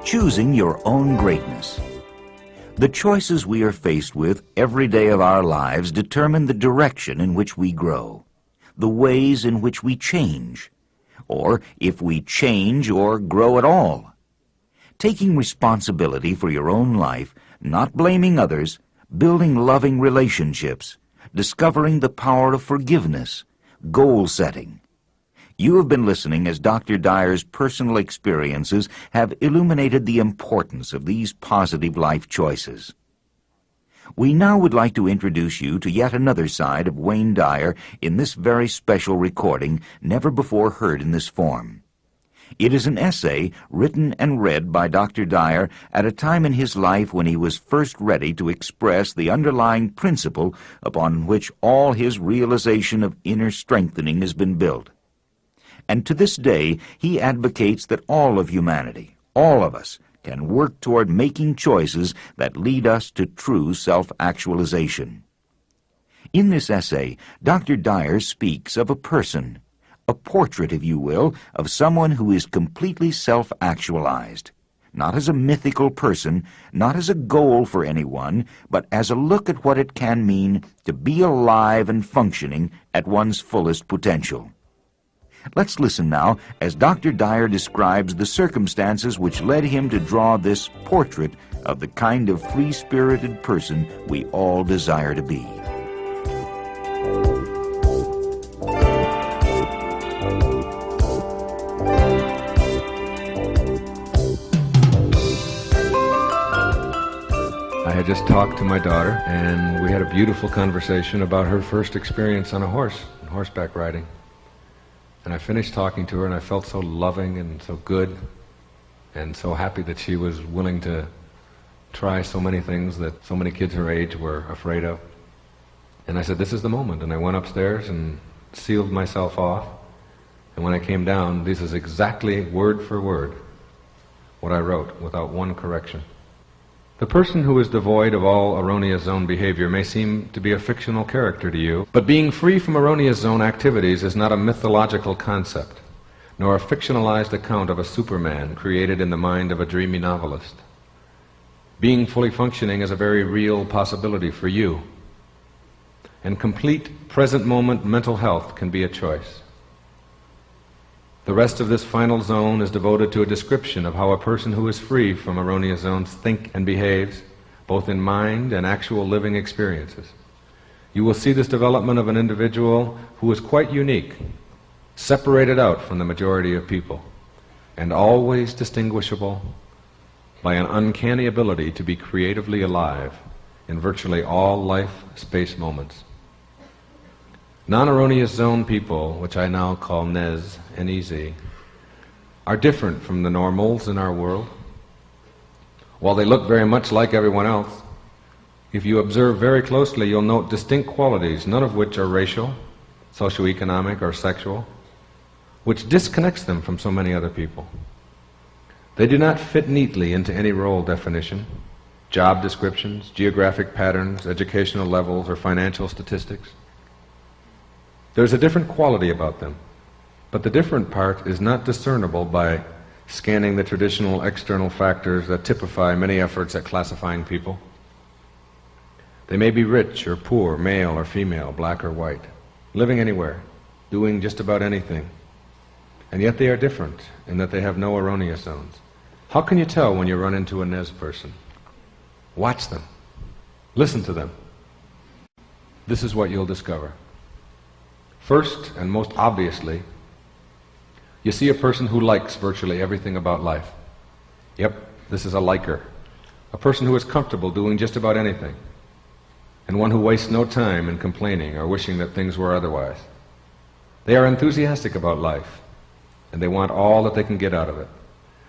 choosing your own greatness. The choices we are faced with every day of our lives determine the direction in which we grow, the ways in which we change, or if we change or grow at all. Taking responsibility for your own life, not blaming others, building loving relationships, discovering the power of forgiveness, goal setting. You have been listening as Dr. Dyer's personal experiences have illuminated the importance of these positive life choices. We now would like to introduce you to yet another side of Wayne Dyer in this very special recording, never before heard in this form. It is an essay written and read by Dr. Dyer at a time in his life when he was first ready to express the underlying principle upon which all his realization of inner strengthening has been built. And to this day, he advocates that all of humanity, all of us, can work toward making choices that lead us to true self-actualization. In this essay, Dr. Dyer speaks of a person, a portrait, if you will, of someone who is completely self-actualized, not as a mythical person, not as a goal for anyone, but as a look at what it can mean to be alive and functioning at one's fullest potential. Let's listen now as Dr. Dyer describes the circumstances which led him to draw this portrait of the kind of free-spirited person we all desire to be. I had just talked to my daughter, and we had a beautiful conversation about her first experience on a horse, horseback riding. And I finished talking to her, and I felt so loving and so good and so happy that she was willing to try so many things that so many kids her age were afraid of. And I said, this is the moment. And I went upstairs and sealed myself off. And when I came down, this is exactly word for word what I wrote, without one correction. The person who is devoid of all erroneous zone behavior may seem to be a fictional character to you, but being free from erroneous zone activities is not a mythological concept, nor a fictionalized account of a Superman created in the mind of a dreamy novelist. Being fully functioning is a very real possibility for you, and complete present-moment mental health can be a choice. The rest of this final zone is devoted to a description of how a person who is free from erroneous zones thinks and behaves, both in mind and actual living experiences. You will see this development of an individual who is quite unique, separated out from the majority of people, and always distinguishable by an uncanny ability to be creatively alive in virtually all life-space moments. Non-erroneous zone people, which I now call NEZ, N-E-Z, are different from the normals in our world. While they look very much like everyone else, if you observe very closely, you'll note distinct qualities, none of which are racial, socioeconomic, or sexual, which disconnects them from so many other people. They do not fit neatly into any role definition, job descriptions, geographic patterns, educational levels, or financial statistics. There's a different quality about them, but the different part is not discernible by scanning the traditional external factors that typify many efforts at classifying people. They may be rich or poor, male or female, black or white, living anywhere, doing just about anything, and yet they are different in that they have no erroneous zones. How can you tell when you run into a NEZ person? Watch them. Listen to them. This is what you'll discover. First, and most obviously, you see a person who likes virtually everything about life. Yep, this is a liker. A person who is comfortable doing just about anything, and one who wastes no time in complaining or wishing that things were otherwise. They are enthusiastic about life, and they want all that they can get out of it.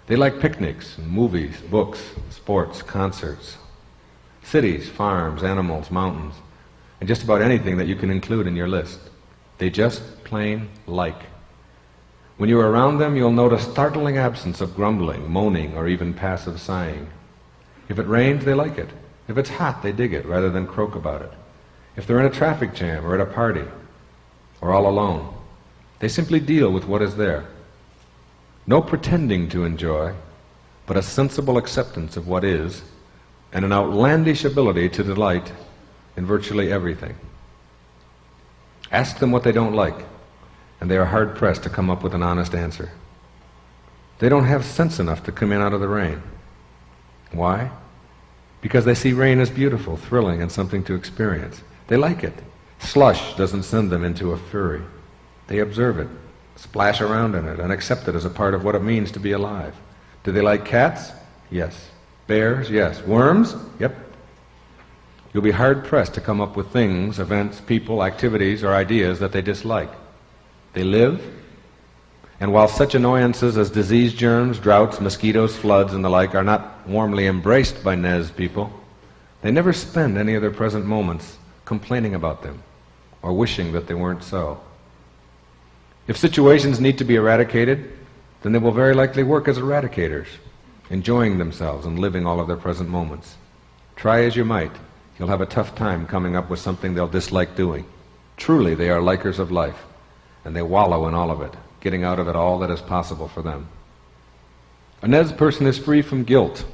They like picnics, movies, books, sports, concerts, cities, farms, animals, mountains, and just about anything that you can include in your list. They just plain like. When you are around them, you'll note a startling absence of grumbling, moaning, or even passive sighing. If it rains, they like it. If it's hot, they dig it rather than croak about it. If they're in a traffic jam or at a party or all alone, they simply deal with what is there. No pretending to enjoy, but a sensible acceptance of what is, and an outlandish ability to delight in virtually everything. Ask them what they don't like, and they are hard-pressed to come up with an honest answer. They don't have sense enough to come in out of the rain. Why? Because they see rain as beautiful, thrilling, and something to experience. They like it. Slush doesn't send them into a fury. They observe it, splash around in it, and accept it as a part of what it means to be alive. Do they like cats? Yes. Bears? Yes. Worms? Yep. You'll be hard-pressed to come up with things, events, people, activities, or ideas that they dislike. They live, and while such annoyances as disease germs, droughts, mosquitoes, floods, and the like are not warmly embraced by Nez people, they never spend any of their present moments complaining about them or wishing that they weren't so. If situations need to be eradicated, then they will very likely work as eradicators, enjoying themselves and living all of their present moments. Try as you might, you'll have a tough time coming up with something they'll dislike doing. Truly, they are likers of life, and they wallow in all of it, getting out of it all that is possible for them. A Nez person is free from guilt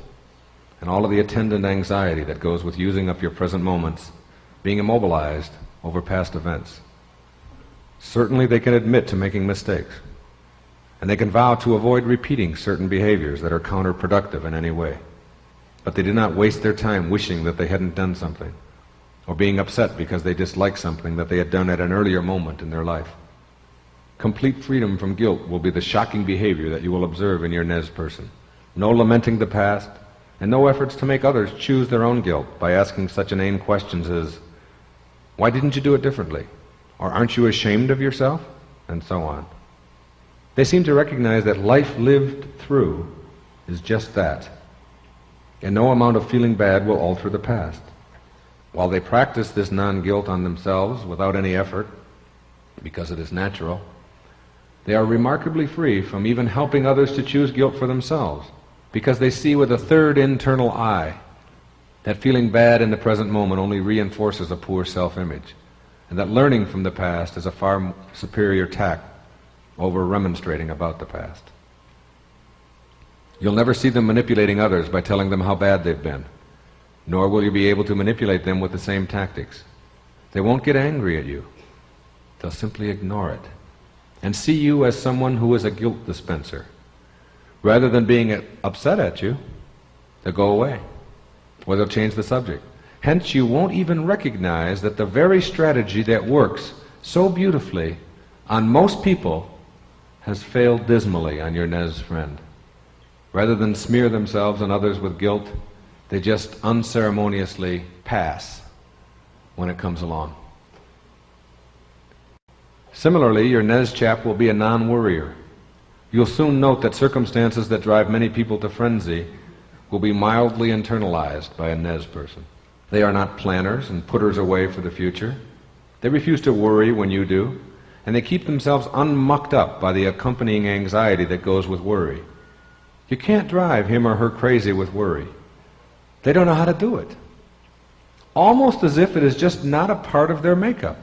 and all of the attendant anxiety that goes with using up your present moments, being immobilized over past events. Certainly they can admit to making mistakes, and they can vow to avoid repeating certain behaviors that are counterproductive in any way. But they do not waste their time wishing that they hadn't done something, or being upset because they dislike something that they had done at an earlier moment in their life. Complete freedom from guilt will be the shocking behavior that you will observe in your Nez person. No lamenting the past, and no efforts to make others choose their own guilt by asking such inane questions as, "Why didn't you do it differently?" Or "Aren't you ashamed of yourself?" And so on. They seem to recognize that life lived through is just that, and no amount of feeling bad will alter the past. While they practice this non-guilt on themselves without any effort, because it is natural, they are remarkably free from even helping others to choose guilt for themselves, because they see with a third internal eye that feeling bad in the present moment only reinforces a poor self-image, and that learning from the past is a far superior tact over remonstrating about the past. You'll never see them manipulating others by telling them how bad they've been, nor will you be able to manipulate them with the same tactics. They won't get angry at you. They'll simply ignore it and see you as someone who is a guilt dispenser. Rather than being upset at you, they'll go away, or they'll change the subject. Hence, you won't even recognize that the very strategy that works so beautifully on most people has failed dismally on your Nez friend. Rather than smear themselves and others with guilt, they just unceremoniously pass when it comes along. Similarly, your Nez chap will be a non-worrier. You'll soon note that circumstances that drive many people to frenzy will be mildly internalized by a Nez person. They are not planners and putters away for the future. They refuse to worry when you do, and they keep themselves unmucked up by the accompanying anxiety that goes with worry. You can't drive him or her crazy with worry. They don't know how to do it. Almost as if it is just not a part of their makeup.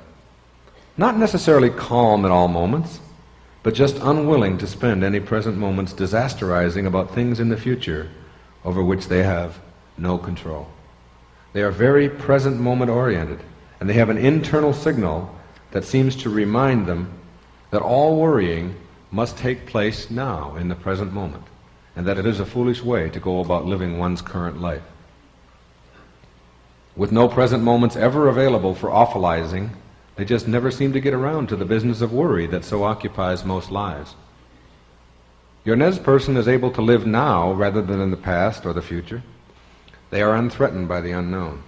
Not necessarily calm at all moments, but just unwilling to spend any present moments disasterizing about things in the future over which they have no control. They are very present moment oriented, and they have an internal signal that seems to remind them that all worrying must take place now in the present moment, and that it is a foolish way to go about living one's current life. With no present moments ever available for awfulizing, they just never seem to get around to the business of worry that so occupies most lives. Your Nez person is able to live now rather than in the past or the future. They are unthreatened by the unknown,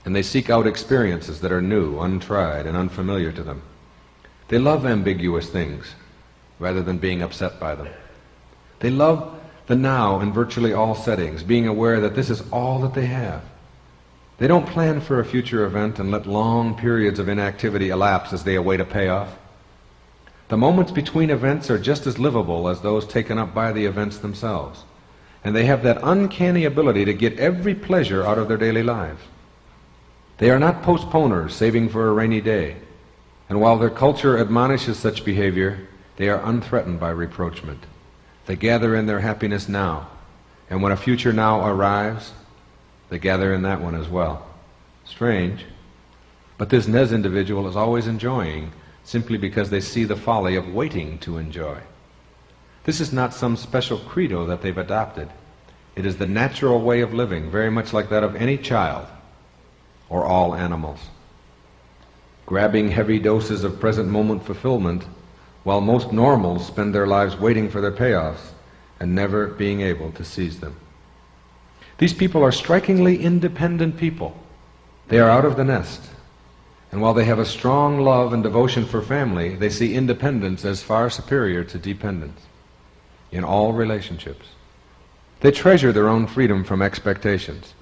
and they seek out experiences that are new, untried, and unfamiliar to them. They love ambiguous things rather than being upset by them. They love the now in virtually all settings, being aware that this is all that they have. They don't plan for a future event and let long periods of inactivity elapse as they await a payoff. The moments between events are just as livable as those taken up by the events themselves, and they have that uncanny ability to get every pleasure out of their daily lives. They are not postponers saving for a rainy day, and while their culture admonishes such behavior, they are unthreatened by reproachment. They gather in their happiness now And when a future now arrives, they gather in that one as well. Strange. But this Nez individual is always enjoying simply because they see the folly of waiting to enjoy. This is not some special credo that they've adopted. It is the natural way of living, very much like that of any child or all animals. Grabbing heavy doses of present moment fulfillment, while most normals spend their lives waiting for their payoffs and never being able to seize them. These people are strikingly independent people. They are out of the nest. And while they have a strong love and devotion for family, they see independence as far superior to dependence in all relationships. They treasure their own freedom from expectations.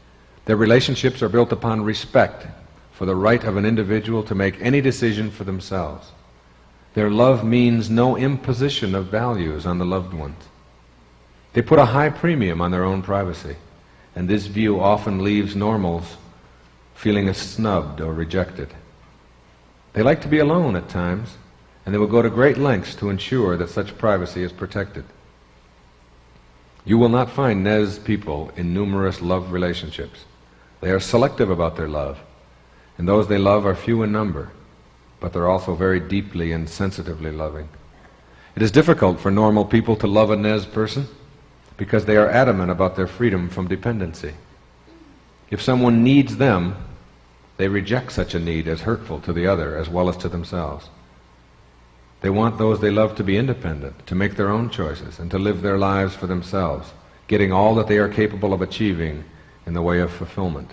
Their relationships are built upon respect for the right of an individual to make any decision for themselves. Their love means no imposition of values on the loved ones. They put a high premium on their own privacy, and this view often leaves normals feeling snubbed or rejected. They like to be alone at times, and they will go to great lengths to ensure that such privacy is protected. You will not find Nez people in numerous love relationships. They are selective about their love, and those they love are few in number, but they're also very deeply and sensitively loving. It is difficult for normal people to love a Nez person because they are adamant about their freedom from dependency. If someone needs them, they reject such a need as hurtful to the other as well as to themselves. They want those they love to be independent, to make their own choices, and to live their lives for themselves, getting all that they are capable of achieving in the way of fulfillment.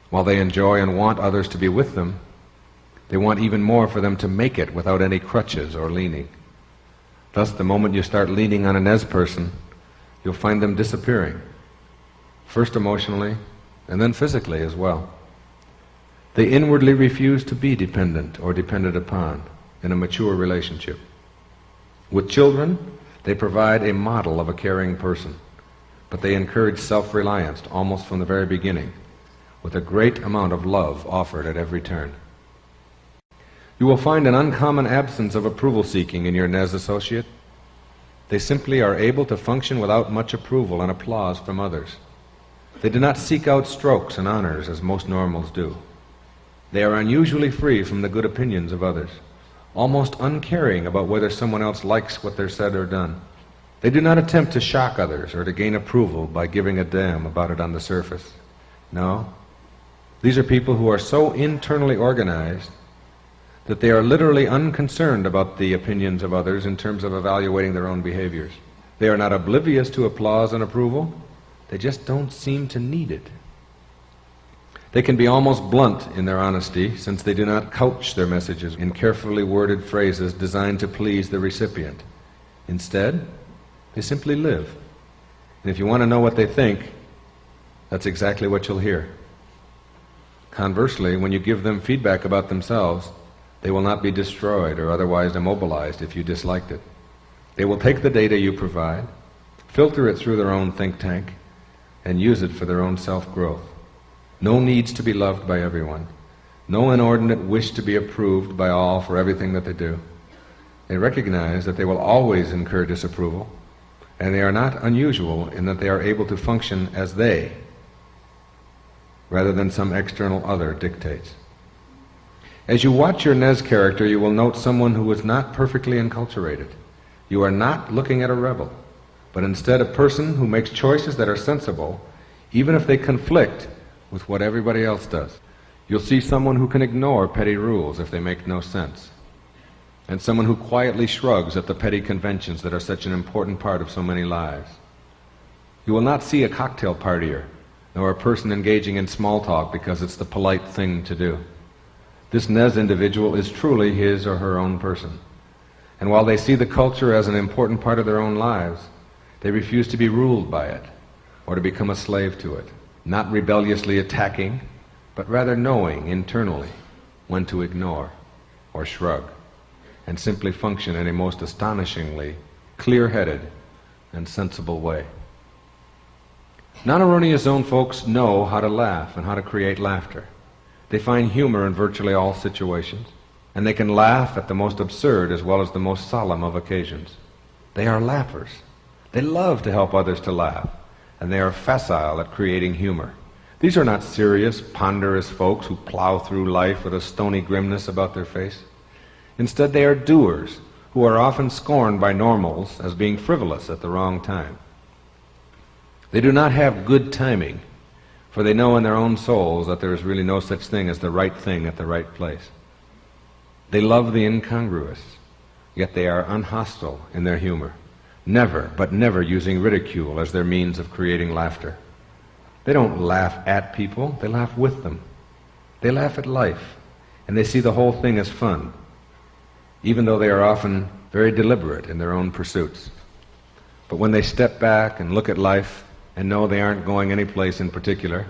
While they enjoy and want others to be with them, they want even more for them to make it without any crutches or leaning. Thus, the moment you start leaning on a Nez person, you'll find them disappearing, first emotionally and then physically as well. They inwardly refuse to be dependent or depended upon in a mature relationship. With children, they provide a model of a caring person, but they encourage self-reliance almost from the very beginning, with a great amount of love offered at every turn. You will find an uncommon absence of approval-seeking in your Nez associate. They simply are able to function without much approval and applause from others. They do not seek out strokes and honors as most normals do. They are unusually free from the good opinions of others, almost uncaring about whether someone else likes what they're said or done. They do not attempt to shock others or to gain approval by giving a damn about it on the surface. No, these are people who are so internally organized that they are literally unconcerned about the opinions of others in terms of evaluating their own behaviors. They are not oblivious to applause and approval. They just don't seem to need it. They can be almost blunt in their honesty, since they do not couch their messages in carefully worded phrases designed to please the recipient. Instead, they simply live. And if you want to know what they think, that's exactly what you'll hear. Conversely, when you give them feedback about themselves, they will not be destroyed or otherwise immobilized if you disliked it. They will take the data you provide, filter it through their own think tank, and use it for their own self-growth. No needs to be loved by everyone. No inordinate wish to be approved by all for everything that they do. They recognize that they will always incur disapproval, and they are not unusual in that they are able to function as they, rather than some external other dictates. As you watch your Nez character, you will note someone who is not perfectly enculturated. You are not looking at a rebel, but instead a person who makes choices that are sensible, even if they conflict with what everybody else does. You'll see someone who can ignore petty rules if they make no sense, and someone who quietly shrugs at the petty conventions that are such an important part of so many lives. You will not see a cocktail partier, nor a person engaging in small talk because it's the polite thing to do. This Nez individual is truly his or her own person, and while they see the culture as an important part of their own lives, they refuse to be ruled by it or to become a slave to it. Not rebelliously attacking, but rather knowing internally when to ignore or shrug, and simply function in a most astonishingly clear-headed and sensible way. Non-erroneous zone folks know how to laugh and how to create laughter. They find humor in virtually all situations, and they can laugh at the most absurd as well as the most solemn of occasions. They are laughers. They love to help others to laugh, and they are facile at creating humor. These are not serious, ponderous folks who plow through life with a stony grimness about their face. Instead, they are doers who are often scorned by normals as being frivolous at the wrong time. They do not have good timing, for they know in their own souls that there is really no such thing as the right thing at the right place. They love the incongruous, yet they are unhostile in their humor, never, but never using ridicule as their means of creating laughter. They don't laugh at people, they laugh with them. They laugh at life, and they see the whole thing as fun, even though they are often very deliberate in their own pursuits. But when they step back and look at life and know they aren't going any place in particular,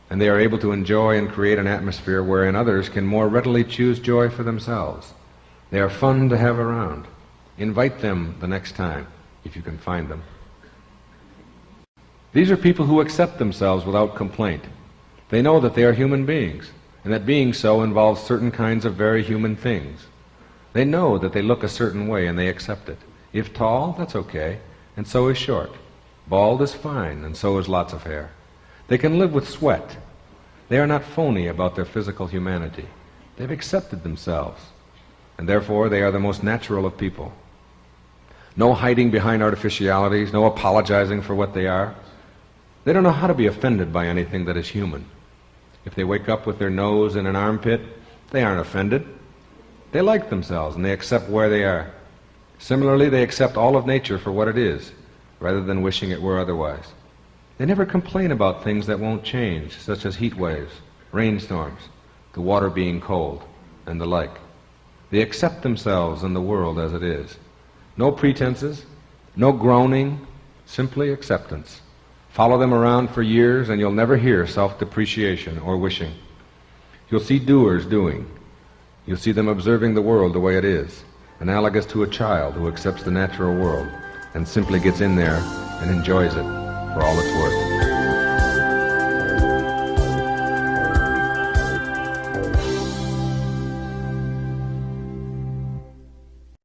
and they are able to enjoy and create an atmosphere wherein others can more readily choose joy for themselves, they are fun to have around. Invite them the next time, if you can find them. These are people who accept themselves without complaint. They know that they are human beings, and that being so involves certain kinds of very human things. They know that they look a certain way, and they accept it. If tall, that's okay, and so is short. Bald is fine, and so is lots of hair. They can live with sweat. They are not phony about their physical humanity. They've accepted themselves, and therefore they are the most natural of people. No hiding behind artificialities, no apologizing for what they are. They don't know how to be offended by anything that is human. If they wake up with their nose in an armpit, they aren't offended. They like themselves and they accept where they are. Similarly, they accept all of nature for what it is, rather than wishing it were otherwise. They never complain about things that won't change, such as heat waves, rainstorms, the water being cold, and the like. They accept themselves and the world as it is. No pretenses, no groaning, simply acceptance. Follow them around for years and you'll never hear self-depreciation or wishing. You'll see doers doing. You'll see them observing the world the way it is, analogous to a child who accepts the natural world and simply gets in there and enjoys it for all it's worth.